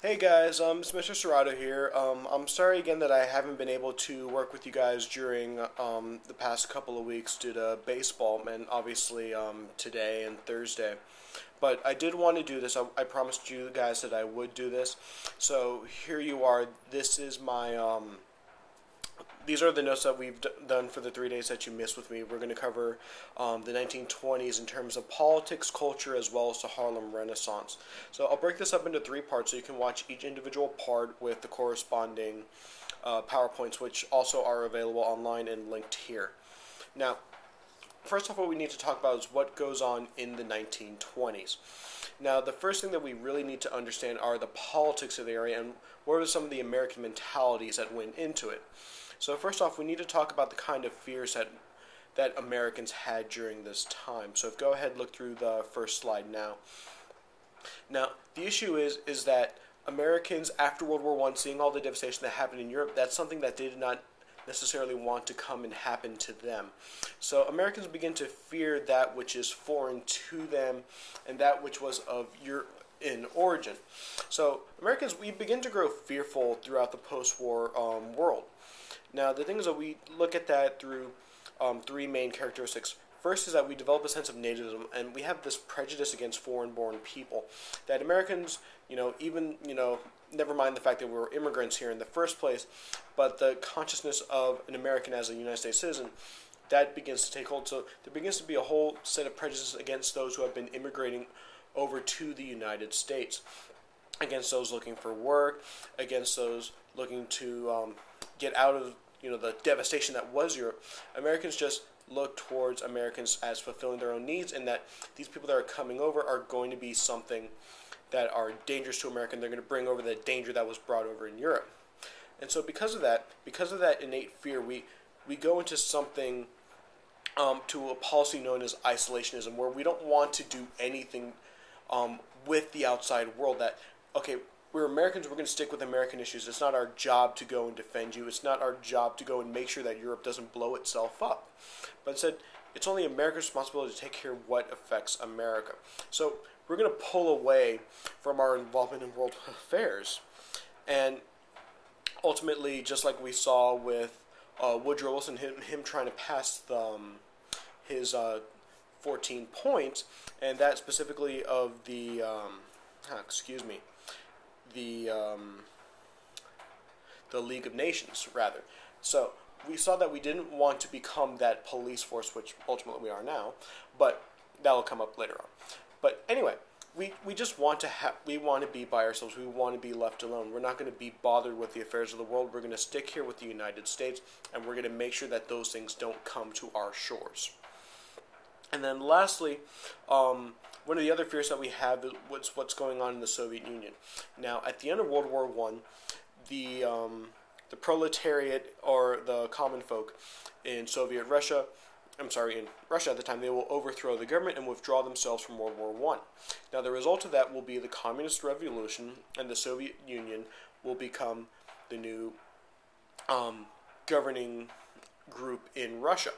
Hey guys, it's Mr. Cerrato here. I'm sorry again that I haven't been able to work with you guys during the past couple of weeks due to baseball, and obviously today and Thursday. But I did want to do this. I promised you guys that I would do this. So here you are. This is my these are the notes that we've done for the 3 days that you missed with me. We're going to cover the 1920s in terms of politics, culture, as well as the Harlem Renaissance. So I'll break this up into three parts so you can watch each individual part with the corresponding PowerPoints, which also are available online and linked here. Now, first off, what we need to talk about is what goes on in the 1920s. Now, the first thing that we really need to understand are the politics of the area and what are some of the American mentalities that went into it. So first off, we need to talk about the kind of fears that Americans had during this time. So go ahead and look through the first slide now. Now, the issue is that Americans, after World War I, seeing all the devastation that happened in Europe, that's something that they did not necessarily want to come and happen to them. So Americans begin to fear that which is foreign to them and that which was of in origin. So Americans, we begin to grow fearful throughout the post-war world. Now, the thing is that we look at that through three main characteristics. First is that we develop a sense of nativism, and we have this prejudice against foreign-born people. That Americans, never mind the fact that we were immigrants here in the first place, but the consciousness of an American as a United States citizen, that begins to take hold. So there begins to be a whole set of prejudices against those who have been immigrating over to the United States, against those looking for work, against those looking to get out of the devastation that was Europe. Americans just look towards Americans as fulfilling their own needs, and that these people that are coming over are going to be something that are dangerous to America, and they're going to bring over the danger that was brought over in Europe. And so because of that innate fear, we go into something, to a policy known as isolationism, where we don't want to do anything with the outside world. That, okay, we're Americans, we're going to stick with American issues. It's not our job to go and defend you. It's not our job to go and make sure that Europe doesn't blow itself up. But instead, it's only America's responsibility to take care of what affects America. So we're going to pull away from our involvement in world affairs. And ultimately, just like we saw with Woodrow Wilson, him trying to pass his 14 points, and that specifically of the the League of Nations, rather. So we saw that we didn't want to become that police force, which ultimately we are now, but that will come up later on. But anyway, we just want to we want to be by ourselves. We want to be left alone. We're not going to be bothered with the affairs of the world. We're going to stick here with the United States, and we're going to make sure that those things don't come to our shores. And then lastly, one of the other fears that we have is what's going on in the Soviet Union. Now, at the end of World War I, the proletariat, or the common folk in in Russia at the time, they will overthrow the government and withdraw themselves from World War I. Now, the result of that will be the Communist Revolution, and the Soviet Union will become the new governing group in Russia.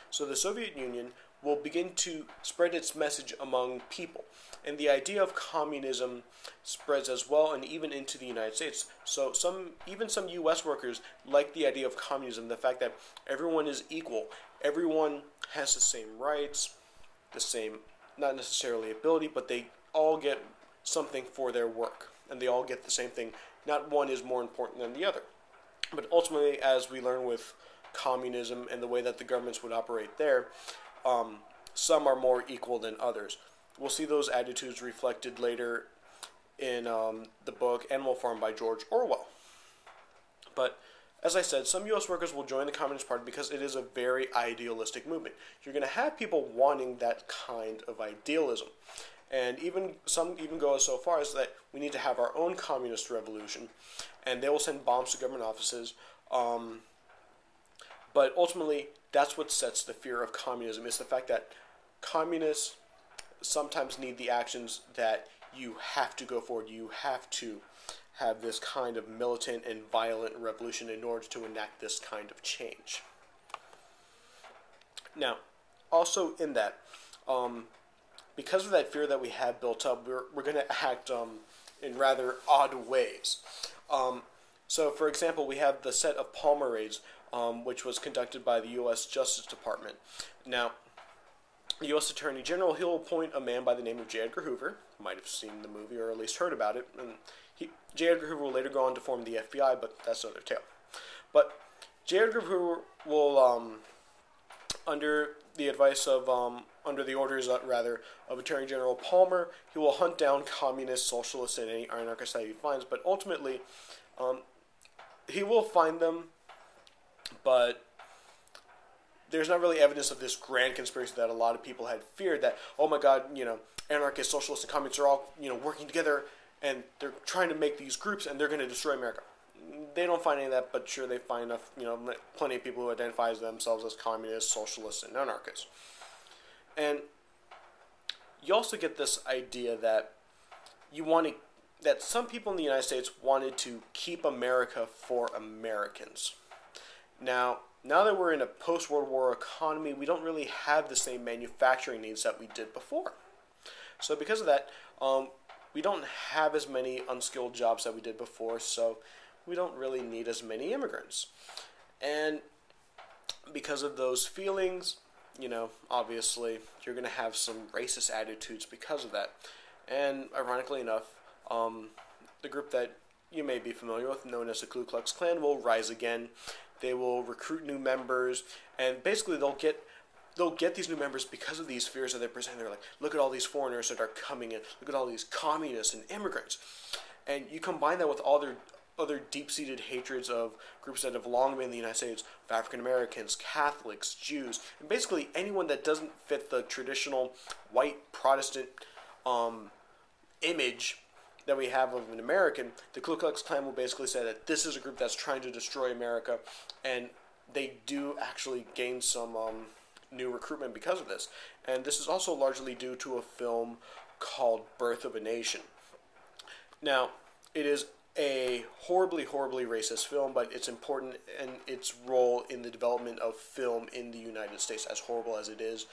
So the Soviet Union will begin to spread its message among people. And the idea of communism spreads as well, and even into the United States. So some U.S. workers like the idea of communism, the fact that everyone is equal, everyone has the same rights, the same, not necessarily ability, but they all get something for their work, and they all get the same thing. Not one is more important than the other. But ultimately, as we learn with communism and the way that the governments would operate there, some are more equal than others. We'll see those attitudes reflected later in the book Animal Farm by George Orwell. But as I said, some U.S. workers will join the Communist Party because it is a very idealistic movement. You're going to have people wanting that kind of idealism. And some even go so far as that we need to have our own communist revolution, and they will send bombs to government offices. But ultimately, that's what sets the fear of communism, is the fact that communists sometimes need the actions that you have to go forward. You have to have this kind of militant and violent revolution in order to enact this kind of change. Now, also in that, because of that fear that we have built up, we're going to act in rather odd ways. So, for example, we have the set of Palmer raids, which was conducted by the U.S. Justice Department. Now, the U.S. Attorney General, he'll appoint a man by the name of J. Edgar Hoover. You might have seen the movie or at least heard about it. And J. Edgar Hoover will later go on to form the FBI, but that's another tale. But J. Edgar Hoover will, under the advice of, under the orders, rather, of Attorney General Palmer, he will hunt down communists, socialists, and any anarchists that he finds. But ultimately, he will find them, but there's not really evidence of this grand conspiracy that a lot of people had feared, that, oh my god, anarchists, socialists, and communists are all, working together, and they're trying to make these groups, and they're going to destroy America. They don't find any of that, but sure, they find enough, plenty of people who identify themselves as communists, socialists, and anarchists. And you also get this idea that that some people in the United States wanted to keep America for Americans. Now that we're in a post-World War economy, we don't really have the same manufacturing needs that we did before. So because of that, we don't have as many unskilled jobs that we did before, so we don't really need as many immigrants. And because of those feelings, obviously, you're going to have some racist attitudes because of that. And ironically enough, the group that you may be familiar with, known as the Ku Klux Klan, will rise again. They will recruit new members, and basically they'll get these new members because of these fears that they're presenting. They're like, look at all these foreigners that are coming in. Look at all these communists and immigrants. And you combine that with all their other deep-seated hatreds of groups that have long been in the United States, of African Americans, Catholics, Jews, and basically anyone that doesn't fit the traditional white Protestant image that we have of an American. The Ku Klux Klan will basically say that this is a group that's trying to destroy America, and they do actually gain some new recruitment because of this. And this is also largely due to a film called Birth of a Nation. Now, it is a horribly, horribly racist film, but it's important in its role in the development of film in the United States, as horrible as it is,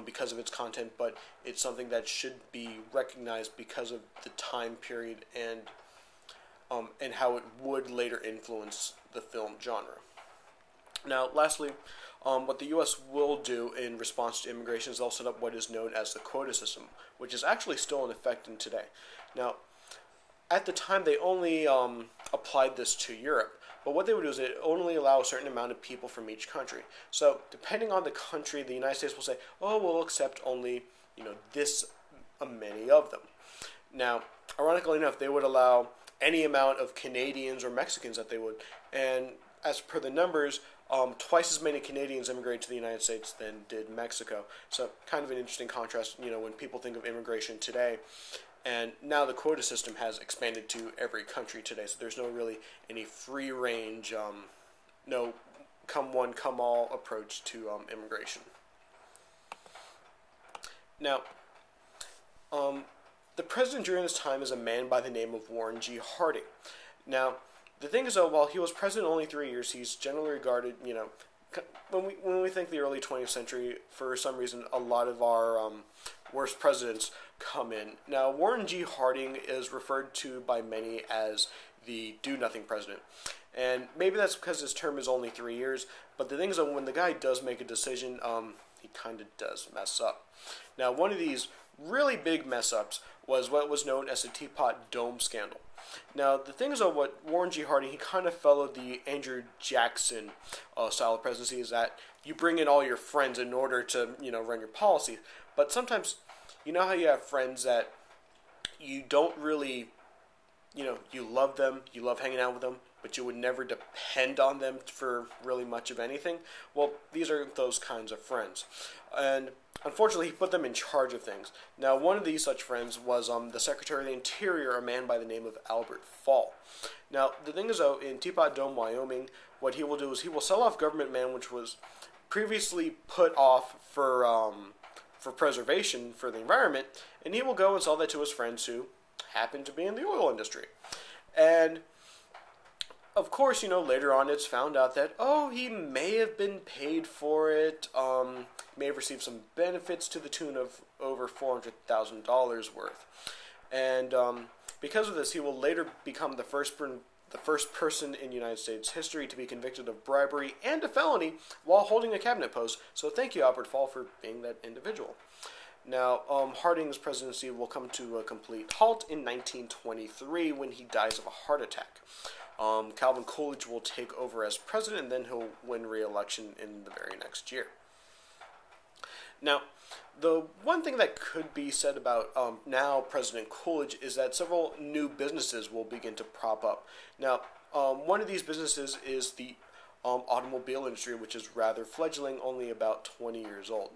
because of its content, but it's something that should be recognized because of the time period and how it would later influence the film genre. Now, lastly, what the U.S. will do in response to immigration is they'll set up what is known as the quota system, which is actually still in effect in today. Now, at the time, they only applied this to Europe, but what they would do is it only allow a certain amount of people from each country. So, depending on the country, the United States will say, oh, we'll accept only, this many of them. Now, ironically enough, they would allow any amount of Canadians or Mexicans that they would, and as per the numbers, twice as many Canadians immigrated to the United States than did Mexico. So, kind of an interesting contrast, when people think of immigration today. And now the quota system has expanded to every country today, so there's no really any free range, no come one, come all approach to immigration. Now, the president during this time is a man by the name of Warren G. Harding. Now, the thing is, though, while he was president only 3 years, he's generally regarded, when we think the early 20th century, for some reason, a lot of our worst presidents come in. Now, Warren G. Harding is referred to by many as the do-nothing president. And maybe that's because his term is only 3 years, but the thing is that when the guy does make a decision, he kind of does mess up. Now, one of these really big mess-ups was what was known as the Teapot Dome scandal. Now, the thing is that what Warren G. Harding, he kind of followed the Andrew Jackson style of presidency, is that you bring in all your friends in order to, run your policy. But sometimes, you know how you have friends that you don't really, you love them, you love hanging out with them, but you would never depend on them for really much of anything? Well, these are those kinds of friends. And unfortunately, he put them in charge of things. Now, one of these such friends was the Secretary of the Interior, a man by the name of Albert Fall. Now, the thing is, though, in Teapot Dome, Wyoming, what he will do is he will sell off government land, which was previously put off for preservation for the environment, and he will go and sell that to his friends who happen to be in the oil industry. And of course, later on it's found out that, he may have been paid for it, may have received some benefits to the tune of over $400,000 worth. And Because of this, he will later become the first person in United States history to be convicted of bribery and a felony while holding a cabinet post. So thank you, Albert Fall, for being that individual. Now, Harding's presidency will come to a complete halt in 1923 when he dies of a heart attack. Calvin Coolidge will take over as president, and then he'll win re-election in the very next year. Now, the one thing that could be said about now President Coolidge is that several new businesses will begin to prop up. Now, one of these businesses is the automobile industry, which is rather fledgling, only about 20 years old.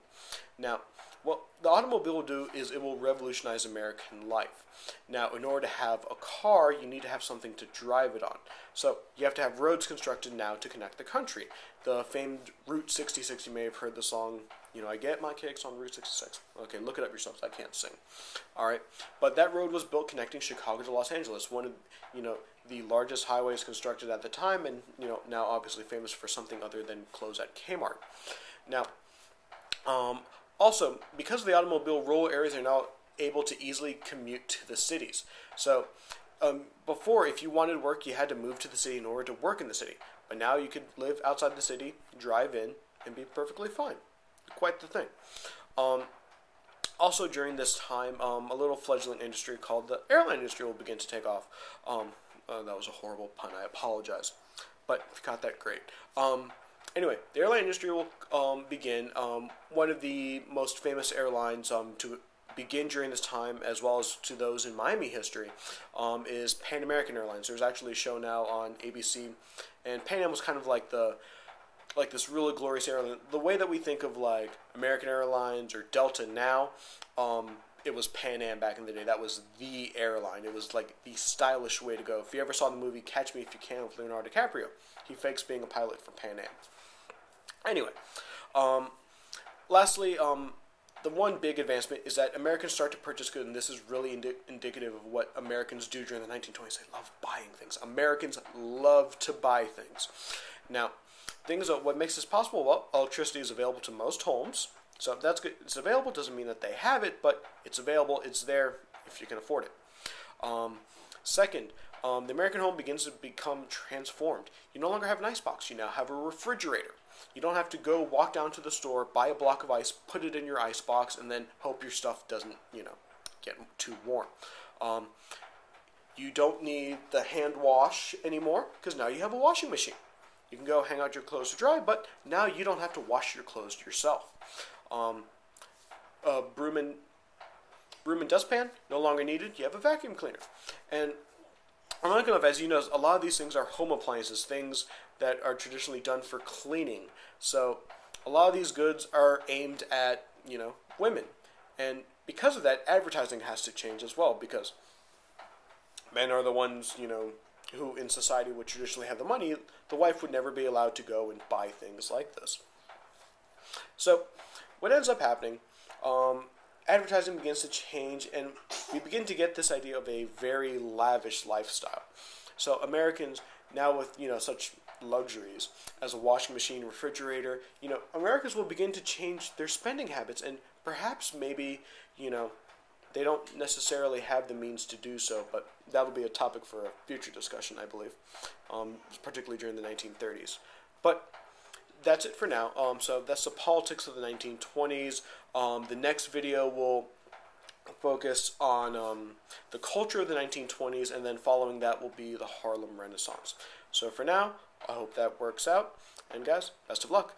Now, what the automobile will do is it will revolutionize American life. Now, in order to have a car, you need to have something to drive it on. So, you have to have roads constructed now to connect the country. The famed Route 66, you may have heard the song, I get my kicks on Route 66. Okay, look it up yourselves, I can't sing. Alright, but that road was built connecting Chicago to Los Angeles, one of, the largest highways constructed at the time, and, now obviously famous for something other than clothes at Kmart. Now, also, because of the automobile, rural areas are now able to easily commute to the cities. So, before, if you wanted work, you had to move to the city in order to work in the city. But now you could live outside the city, drive in, and be perfectly fine. Quite the thing. Also, during this time, a little fledgling industry called the airline industry will begin to take off. That was a horrible pun, I apologize. But if you caught that, great. Anyway, the airline industry will begin. One of the most famous airlines to begin during this time, as well as to those in Miami history, is Pan American Airlines. There's actually a show now on ABC, and Pan Am was kind of like this really glorious airline. The way that we think of like American Airlines or Delta now, it was Pan Am back in the day. That was the airline. It was like the stylish way to go. If you ever saw the movie Catch Me If You Can with Leonardo DiCaprio, he fakes being a pilot for Pan Am. Anyway, lastly, the one big advancement is that Americans start to purchase goods, and this is really indicative of what Americans do during the 1920s. They love buying things. Americans love to buy things. Now, what makes this possible? Well, electricity is available to most homes, so that's good. It's available doesn't mean that they have it, but it's available. It's there if you can afford it. Second, the American home begins to become transformed. You no longer have an icebox. You now have a refrigerator. You don't have to go walk down to the store, buy a block of ice, put it in your icebox, and then hope your stuff doesn't, get too warm. You don't need the hand wash anymore because now you have a washing machine. You can go hang out your clothes to dry, but now you don't have to wash your clothes yourself. Broom and dustpan, no longer needed. You have a vacuum cleaner. And ironically enough, as you know, a lot of these things are home appliances, things that are traditionally done for cleaning. So a lot of these goods are aimed at, women. And because of that, advertising has to change as well, because men are the ones, who in society would traditionally have the money. The wife would never be allowed to go and buy things like this. So what ends up happening, advertising begins to change, and we begin to get this idea of a very lavish lifestyle. So Americans, now with, such luxuries as a washing machine, refrigerator, Americans will begin to change their spending habits, and perhaps maybe, they don't necessarily have the means to do so, but that'll be a topic for a future discussion, I believe, particularly during the 1930s. But that's it for now. So that's the politics of the 1920s. The next video will focus on the culture of the 1920s, and then following that will be the Harlem Renaissance. So for now, I hope that works out, and guys, best of luck.